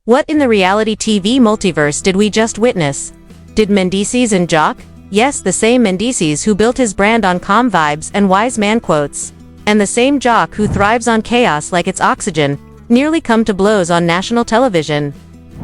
What in the reality TV multiverse did we just witness? Did Mendeecees and Joc? Yes, the same Mendeecees who built his brand on calm vibes and wise man quotes. And the same Joc who thrives on chaos like it's oxygen, nearly come to blows on national television.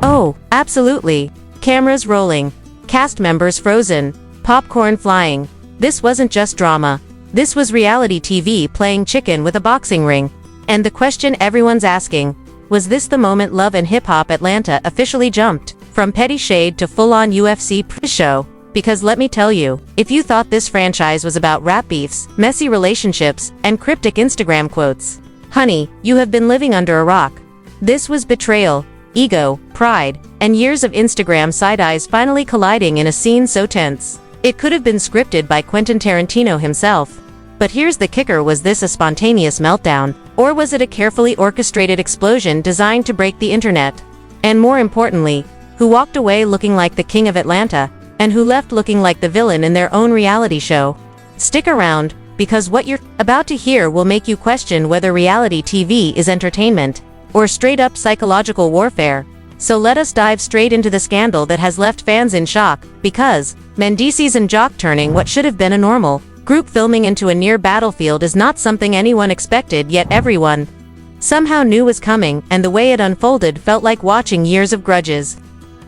Oh, absolutely. Cameras rolling. Cast members frozen. Popcorn flying. This wasn't just drama. This was reality TV playing chicken with a boxing ring. And the question everyone's asking, was this the moment Love and Hip Hop Atlanta officially jumped from petty shade to full-on UFC show? Because let me tell you, if you thought this franchise was about rap beefs, messy relationships, and cryptic Instagram quotes, honey, you have been living under a rock. This was betrayal, ego, pride, and years of Instagram side-eyes finally colliding in a scene so tense. It could have been scripted by Quentin Tarantino himself. But here's the kicker: was this a spontaneous meltdown, or was it a carefully orchestrated explosion designed to break the internet? And more importantly, who walked away looking like the king of Atlanta, and who left looking like the villain in their own reality show? Stick around, because what you're about to hear will make you question whether reality TV is entertainment, or straight-up psychological warfare. So let us dive straight into the scandal that has left fans in shock, because Mendeecees and Joc turning what should have been a normal group filming into a near battlefield is not something anyone expected, yet everyone somehow knew was coming, and the way it unfolded felt like watching years of grudges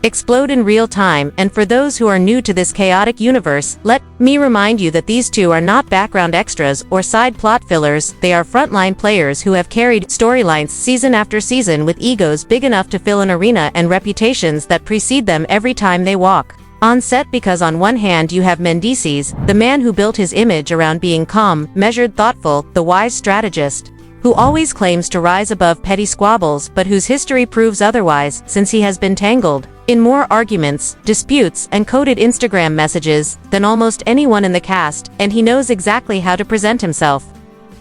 explode in real time. And for those who are new to this chaotic universe, let me remind you that these two are not background extras or side plot fillers. They are frontline players who have carried storylines season after season with egos big enough to fill an arena and reputations that precede them every time they walk on set. Because on one hand you have Mendeecees, the man who built his image around being calm, measured, thoughtful, the wise strategist, who always claims to rise above petty squabbles, but whose history proves otherwise, since he has been tangled in more arguments, disputes, and coded Instagram messages than almost anyone in the cast, and he knows exactly how to present himself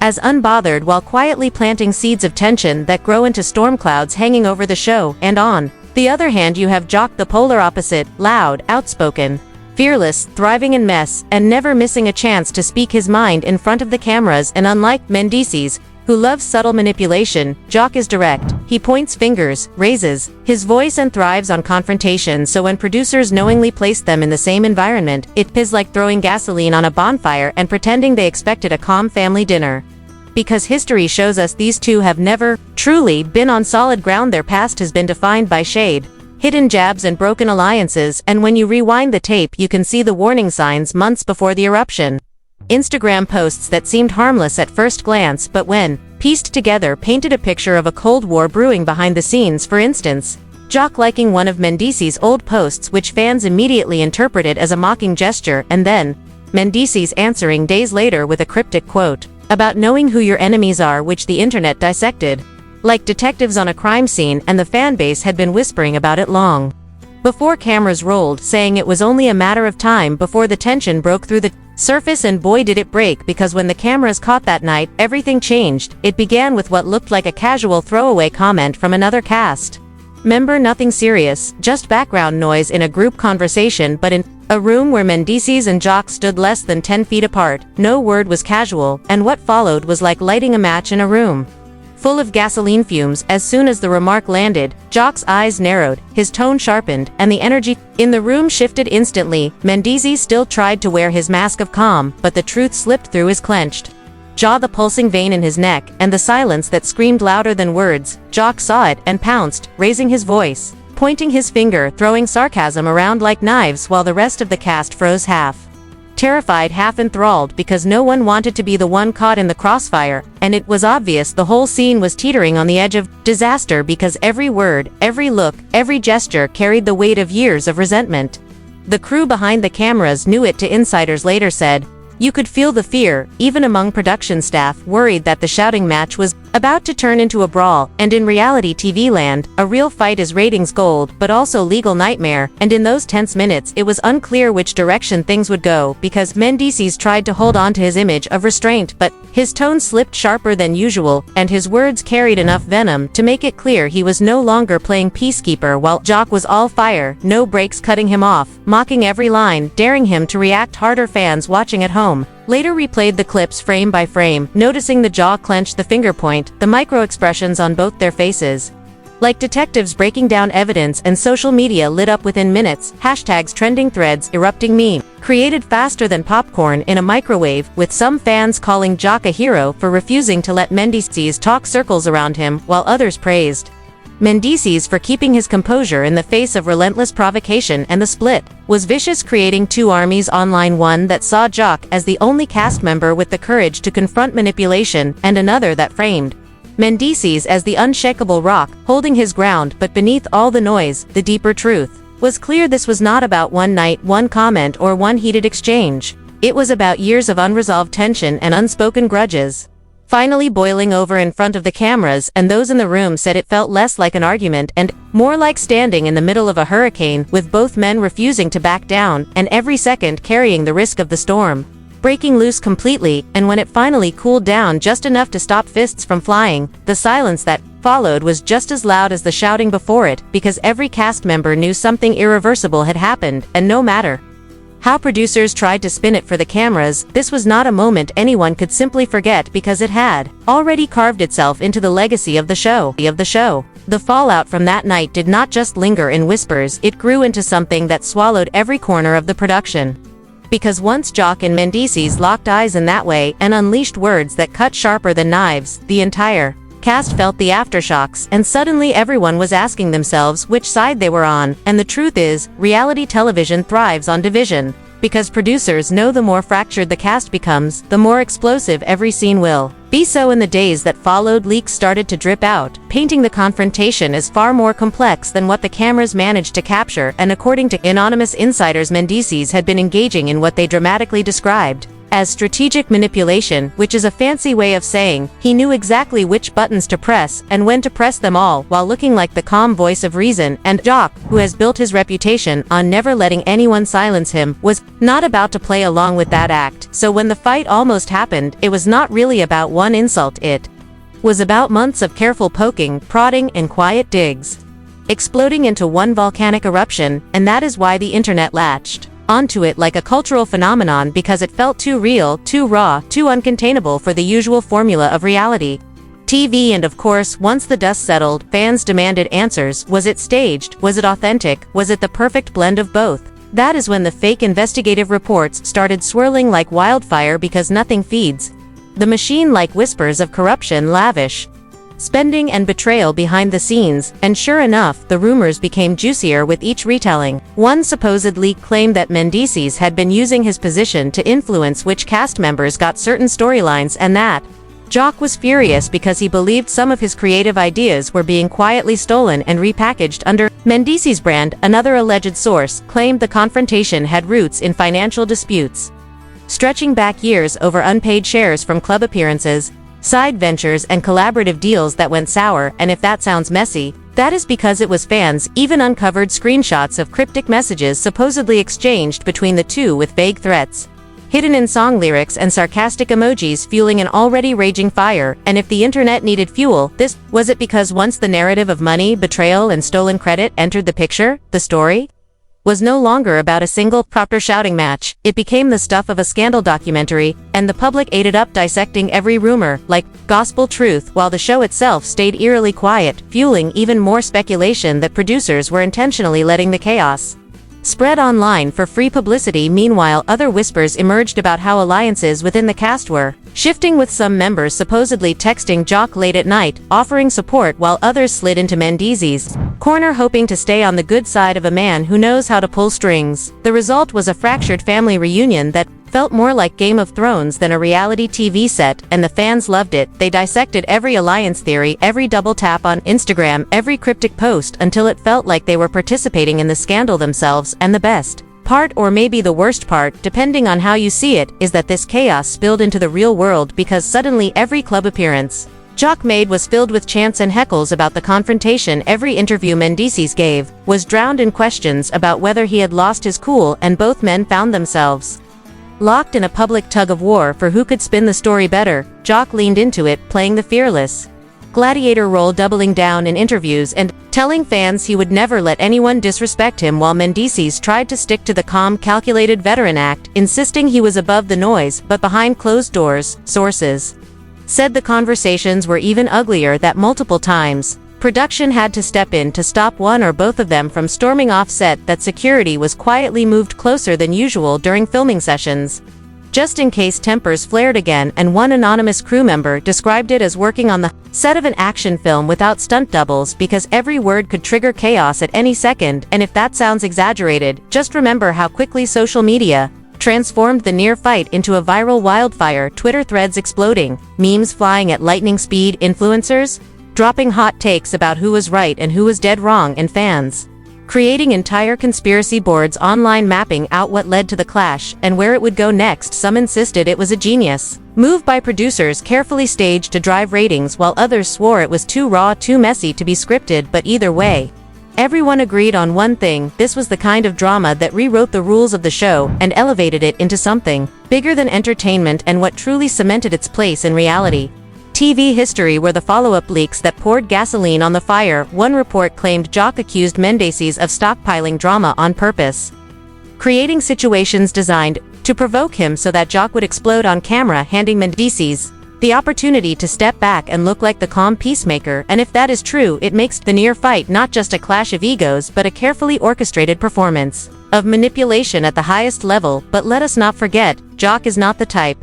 as unbothered while quietly planting seeds of tension that grow into storm clouds hanging over the show. And on the other hand you have Joc, the polar opposite, loud, outspoken, fearless, thriving in mess, and never missing a chance to speak his mind in front of the cameras. And unlike Mendeecees, who loves subtle manipulation, Joc is direct. He points fingers, raises his voice, and thrives on confrontation. So when producers knowingly placed them in the same environment, it is like throwing gasoline on a bonfire and pretending they expected a calm family dinner. Because history shows us these two have never truly been on solid ground. Their past has been defined by shade, hidden jabs, and broken alliances, and when you rewind the tape you can see the warning signs months before the eruption. Instagram posts that seemed harmless at first glance, but when pieced together painted a picture of a Cold War brewing behind the scenes. For instance, Joc liking one of Mendeecees' old posts, which fans immediately interpreted as a mocking gesture, and then Mendeecees answering days later with a cryptic quote about knowing who your enemies are, which the internet dissected like detectives on a crime scene, and the fanbase had been whispering about it long before cameras rolled, saying it was only a matter of time before the tension broke through the surface. And boy did it break, because when the cameras caught that night, everything changed. It began with what looked like a casual throwaway comment from another cast member, nothing serious, just background noise in a group conversation. But in a room where Mendeecees and Joc stood less than 10 feet apart, no word was casual, and what followed was like lighting a match in a room full of gasoline fumes. As soon as the remark landed, Joc's eyes narrowed, his tone sharpened, and the energy in the room shifted instantly. Mendeecees still tried to wear his mask of calm, but the truth slipped through his clenched jaw, the pulsing vein in his neck, and the silence that screamed louder than words. Joc saw it and pounced, raising his voice, pointing his finger, throwing sarcasm around like knives, while the rest of the cast froze, half terrified, half enthralled, because no one wanted to be the one caught in the crossfire. And it was obvious the whole scene was teetering on the edge of disaster, because every word, every look, every gesture carried the weight of years of resentment. The crew behind the cameras knew it. To insiders later said, you could feel the fear, even among production staff, worried that the shouting match was about to turn into a brawl. And in reality TV land, a real fight is ratings gold, but also legal nightmare. And in those tense minutes it was unclear which direction things would go, because Mendeecees tried to hold on to his image of restraint, but his tone slipped sharper than usual, and his words carried enough venom to make it clear he was no longer playing peacekeeper, while Joc was all fire, no breaks, cutting him off, mocking every line, daring him to react harder. Fans watching at home later replayed the clips frame by frame, noticing the jaw clench, the finger point, the micro expressions on both their faces. Like detectives breaking down evidence, and social media lit up within minutes, hashtags, trending threads, erupting meme, created faster than popcorn in a microwave, with some fans calling Joc a hero for refusing to let Mendeecees talk circles around him, while others praised Mendeecees for keeping his composure in the face of relentless provocation. And the split was vicious, creating two armies online, one that saw Joc as the only cast member with the courage to confront manipulation, and another that framed Mendeecees as the unshakable rock, holding his ground. But beneath all the noise, the deeper truth was clear. This was not about one night, one comment, or one heated exchange. It was about years of unresolved tension and unspoken grudges finally boiling over in front of the cameras, and those in the room said it felt less like an argument and more like standing in the middle of a hurricane, with both men refusing to back down, and every second carrying the risk of the storm breaking loose completely. And when it finally cooled down just enough to stop fists from flying, the silence that followed was just as loud as the shouting before it, because every cast member knew something irreversible had happened, and no matter how producers tried to spin it for the cameras, this was not a moment anyone could simply forget, because it had already carved itself into the legacy of the show. The fallout from that night did not just linger in whispers, it grew into something that swallowed every corner of the production. Because once Joc and Mendeecees locked eyes in that way, and unleashed words that cut sharper than knives, the entire cast felt the aftershocks, and suddenly everyone was asking themselves which side they were on. And the truth is, reality television thrives on division, because producers know the more fractured the cast becomes, the more explosive every scene will be. So in the days that followed, leaks started to drip out, painting the confrontation as far more complex than what the cameras managed to capture. And according to anonymous insiders, Mendeecees had been engaging in what they dramatically described as strategic manipulation, which is a fancy way of saying he knew exactly which buttons to press and when to press them all, while looking like the calm voice of reason. And Joc, who has built his reputation on never letting anyone silence him, was not about to play along with that act. So when the fight almost happened, it was not really about one insult, it was about months of careful poking, prodding, and quiet digs, exploding into one volcanic eruption. And that is why the internet latched onto it like a cultural phenomenon, because it felt too real, too raw, too uncontainable for the usual formula of reality TV. And of course, once the dust settled, fans demanded answers. Was it staged? Was it authentic? Was it the perfect blend of both? That is when the fake investigative reports started swirling like wildfire, because nothing feeds the machine like whispers of corruption, lavish spending, and betrayal behind the scenes. And sure enough, the rumors became juicier with each retelling. One supposed leak claimed that Mendeecees had been using his position to influence which cast members got certain storylines, and that Joc was furious because he believed some of his creative ideas were being quietly stolen and repackaged under Mendeecees' brand. Another alleged source claimed the confrontation had roots in financial disputes, stretching back years over unpaid shares from club appearances, side ventures, and collaborative deals that went sour. And if that sounds messy, that is because it was. Fans even uncovered screenshots of cryptic messages supposedly exchanged between the two, with vague threats hidden in song lyrics and sarcastic emojis, fueling an already raging fire. And if the internet needed fuel, this was it, because once the narrative of money, betrayal, and stolen credit entered the picture, the story was no longer about a single proper shouting match. It became the stuff of a scandal documentary, and the public ate it up, dissecting every rumor like gospel truth, while the show itself stayed eerily quiet, fueling even more speculation that producers were intentionally letting the chaos spread online for free publicity. Meanwhile, other whispers emerged about how alliances within the cast were shifting, with some members supposedly texting Joc late at night, offering support, while others slid into Mendeecees' corner, hoping to stay on the good side of a man who knows how to pull strings. The result was a fractured family reunion that felt more like Game of Thrones than a reality TV set, and the fans loved it. They dissected every alliance theory, every double tap on Instagram, every cryptic post, until it felt like they were participating in the scandal themselves. And the best part, or maybe the worst part, depending on how you see it, is that this chaos spilled into the real world, because suddenly every club appearance Joc made was filled with chants and heckles about the confrontation. Every interview Mendeecees gave was drowned in questions about whether he had lost his cool, and both men found themselves locked in a public tug-of-war for who could spin the story better. Joc leaned into it, playing the fearless gladiator role, doubling down in interviews and telling fans he would never let anyone disrespect him, while Mendeecees tried to stick to the calm, calculated veteran act, insisting he was above the noise. But behind closed doors, sources said the conversations were even uglier, that multiple times Production had to step in to stop one or both of them from storming off set. That security was quietly moved closer than usual during filming sessions, just in case tempers flared again, and one anonymous crew member described it as working on the set of an action film without stunt doubles because every word could trigger chaos at any second. And if that sounds exaggerated, just remember how quickly social media transformed the near fight into a viral wildfire. Twitter threads exploding, memes flying at lightning speed, influencers dropping hot takes about who was right and who was dead wrong, and fans creating entire conspiracy boards online mapping out what led to the clash and where it would go next. Some insisted it was a genius move by producers carefully staged to drive ratings, while others swore it was too raw, too messy to be scripted. But either way, everyone agreed on one thing: this was the kind of drama that rewrote the rules of the show and elevated it into something bigger than entertainment, and what truly cemented its place in reality TV history were the follow-up leaks that poured gasoline on the fire. One report claimed Joc accused Mendeecees of stockpiling drama on purpose, creating situations designed to provoke him so that Joc would explode on camera, handing Mendeecees the opportunity to step back and look like the calm peacemaker. And if that is true, it makes the near fight not just a clash of egos but a carefully orchestrated performance of manipulation at the highest level. But let us not forget, Joc is not the type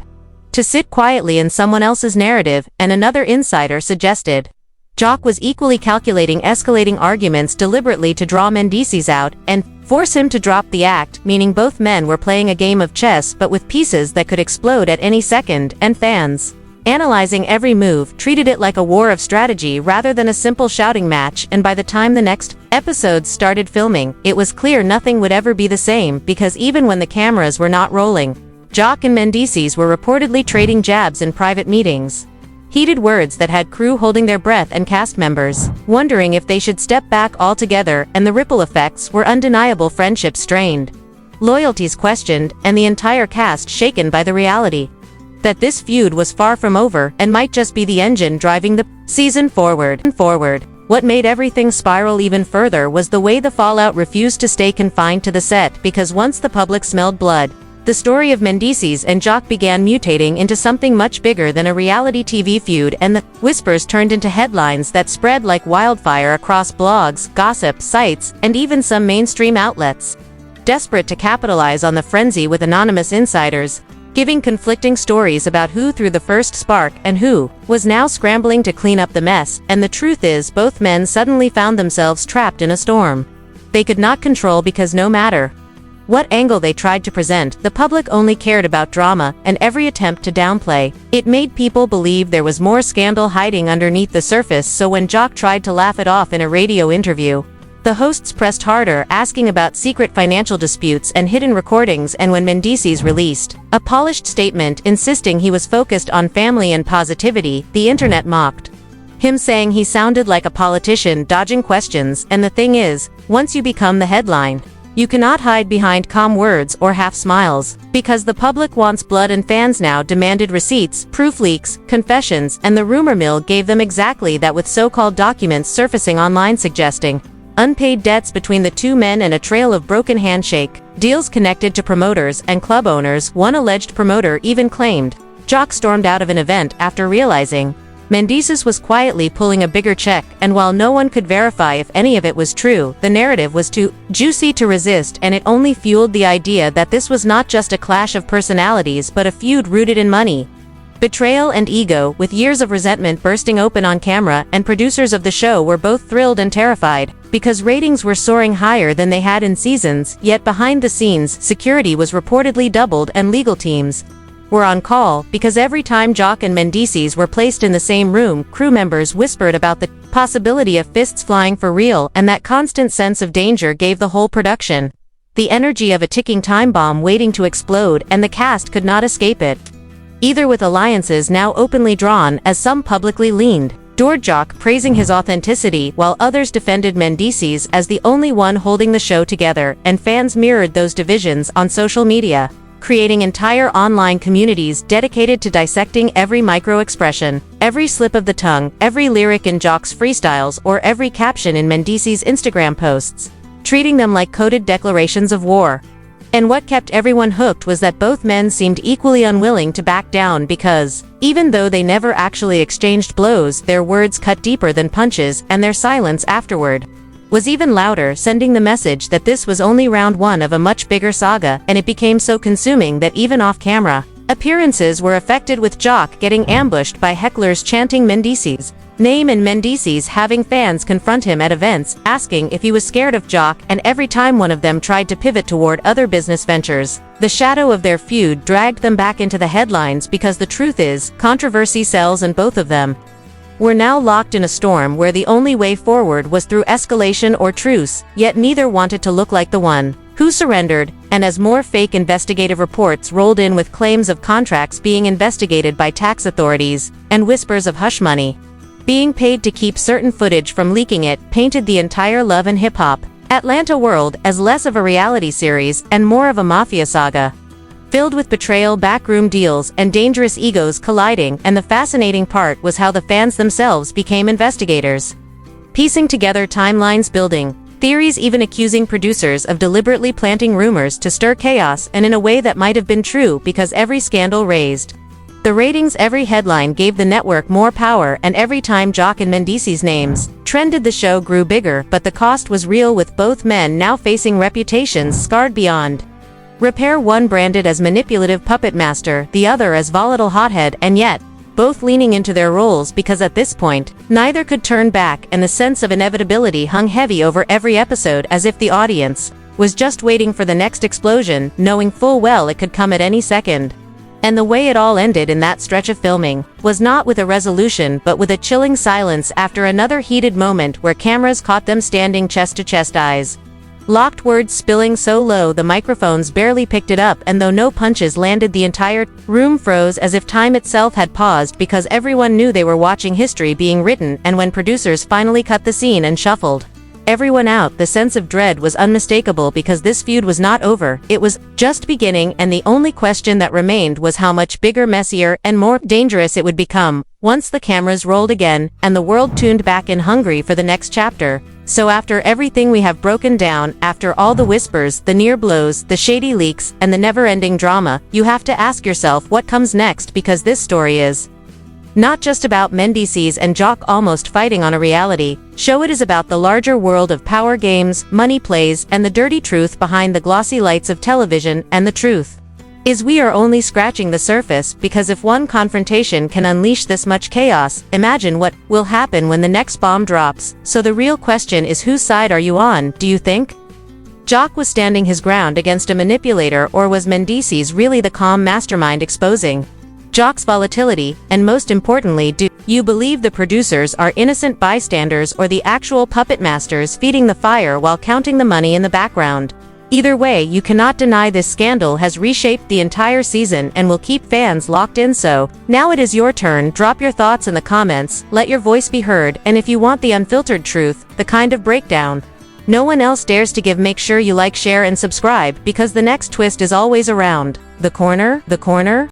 to sit quietly in someone else's narrative, and another insider suggested Joc was equally calculating, escalating arguments deliberately to draw Mendeecees out and force him to drop the act, meaning both men were playing a game of chess but with pieces that could explode at any second. And fans, analyzing every move, treated it like a war of strategy rather than a simple shouting match. And by the time the next episodes started filming, it was clear nothing would ever be the same, because even when the cameras were not rolling, Joc and Mendeecees were reportedly trading jabs in private meetings. Heated words that had crew holding their breath and cast members wondering if they should step back altogether, and the ripple effects were undeniable. Friendships strained, loyalties questioned, and the entire cast shaken by the reality that this feud was far from over and might just be the engine driving the season forward. What made everything spiral even further was the way the fallout refused to stay confined to the set, because once the public smelled blood, the story of Mendeecees and Joc began mutating into something much bigger than a reality TV feud, and the whispers turned into headlines that spread like wildfire across blogs, gossip sites, and even some mainstream outlets. Desperate to capitalize on the frenzy, with anonymous insiders giving conflicting stories about who threw the first spark and who was now scrambling to clean up the mess. And the truth is, both men suddenly found themselves trapped in a storm they could not control, because no matter what angle they tried to present, the public only cared about drama, and every attempt to downplay it made people believe there was more scandal hiding underneath the surface. So when Joc tried to laugh it off in a radio interview, the hosts pressed harder, asking about secret financial disputes and hidden recordings. And when Mendeecees released a polished statement insisting he was focused on family and positivity, the internet mocked him, saying he sounded like a politician dodging questions. And the thing is, once you become the headline, you cannot hide behind calm words or half smiles, because the public wants blood, and fans now demanded receipts, proof leaks, confessions, and the rumor mill gave them exactly that, with so-called documents surfacing online suggesting unpaid debts between the two men and a trail of broken handshake deals connected to promoters and club owners. One alleged promoter even claimed Joc stormed out of an event after realizing Mendeecees was quietly pulling a bigger check, and while no one could verify if any of it was true, the narrative was too juicy to resist, and it only fueled the idea that this was not just a clash of personalities but a feud rooted in money, betrayal, and ego, with years of resentment bursting open on camera. And producers of the show were both thrilled and terrified, because ratings were soaring higher than they had in seasons. Yet behind the scenes, security was reportedly doubled, and legal teams were on call, because every time Joc and Mendeecees were placed in the same room, crew members whispered about the possibility of fists flying for real, and that constant sense of danger gave the whole production the energy of a ticking time bomb waiting to explode, and the cast could not escape it, either with alliances now openly drawn, as some publicly leaned toward Joc, praising his authenticity, while others defended Mendeecees as the only one holding the show together. And fans mirrored those divisions on social media, creating entire online communities dedicated to dissecting every micro-expression, every slip of the tongue, every lyric in Joc's freestyles, or every caption in Mendeecees' Instagram posts, treating them like coded declarations of war. And what kept everyone hooked was that both men seemed equally unwilling to back down because, even though they never actually exchanged blows, their words cut deeper than punches, and their silence afterward was even louder, sending the message that this was only round one of a much bigger saga, and it became so consuming that even off-camera appearances were affected, with Joc getting ambushed by hecklers chanting Mendeecees' name and Mendeecees having fans confront him at events, asking if he was scared of Joc, and every time one of them tried to pivot toward other business ventures, the shadow of their feud dragged them back into the headlines because the truth is, controversy sells, and both of them were now locked in a storm where the only way forward was through escalation or truce, yet neither wanted to look like the one who surrendered, and as more fake investigative reports rolled in with claims of contracts being investigated by tax authorities, and whispers of hush money being paid to keep certain footage from leaking, it painted the entire Love and Hip Hop Atlanta world as less of a reality series and more of a mafia saga, filled with betrayal, backroom deals, and dangerous egos colliding. And the fascinating part was how the fans themselves became investigators, piecing together timelines, building theories, even accusing producers of deliberately planting rumors to stir chaos, and in a way that might have been true because every scandal raised the ratings, every headline gave the network more power, and every time Joc and Mendeecees' names trended, the show grew bigger. But the cost was real, with both men now facing reputations scarred beyond repair, one branded as manipulative puppet master, the other as volatile hothead, and yet both leaning into their roles because at this point, neither could turn back, and the sense of inevitability hung heavy over every episode, as if the audience was just waiting for the next explosion, knowing full well it could come at any second. And the way it all ended in that stretch of filming was not with a resolution but with a chilling silence after another heated moment where cameras caught them standing chest to chest, eyes locked, words spilling so low the microphones barely picked it up, and though no punches landed, the entire room froze as if time itself had paused, because everyone knew they were watching history being written. And when producers finally cut the scene and shuffled everyone out, the sense of dread was unmistakable, because this feud was not over, it was just beginning, and the only question that remained was how much bigger, messier, and more dangerous it would become once the cameras rolled again, and the world tuned back in, hungry for the next chapter. So after everything we have broken down, after all the whispers, the near blows, the shady leaks, and the never-ending drama, you have to ask yourself what comes next, because this story is not just about Mendeecees and Joc almost fighting on a reality show. It is about the larger world of power games, money plays, and the dirty truth behind the glossy lights of television. And the truth is, we are only scratching the surface, because if one confrontation can unleash this much chaos, imagine what will happen when the next bomb drops. So the real question is, whose side are you on? Do you think Joc was standing his ground against a manipulator, or was Mendeecees really the calm mastermind exposing Joc's volatility? And most importantly, do you believe the producers are innocent bystanders, or the actual puppet masters feeding the fire while counting the money in the background? Either way, you cannot deny this scandal has reshaped the entire season and will keep fans locked in. So, now it is your turn. Drop your thoughts in the comments, let your voice be heard, and if you want the unfiltered truth, the kind of breakdown no one else dares to give, make sure you like, share, and subscribe, because the next twist is always around the corner.